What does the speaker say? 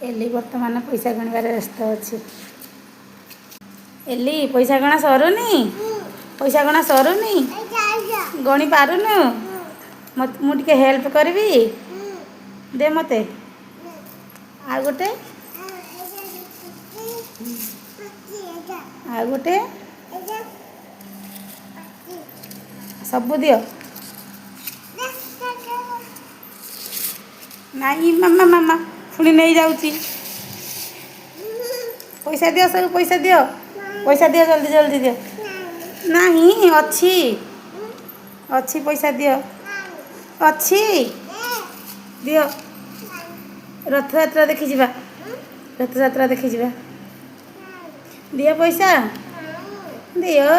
Eli बर्तमान पैसा गणवार व्यस्त अच्छी। एली पैसा गणा सरुनी, पैसा गणा सरुनी, गणी पारुनु। मुझे हेल्प करी दे मते आ गोटे आ गोटे सब दियो नहीं मामा मामा पुणी नहीं जाऊँगी पैसा दियो सब पैसा दियो जल्दी जल्दी दियो नहीं अच्छी अच्छी पैसा दियो अच्छी दियो रथ यात्रा देखी जीवा रथ यात्रा देखी जीवा दियो पैसा दियो।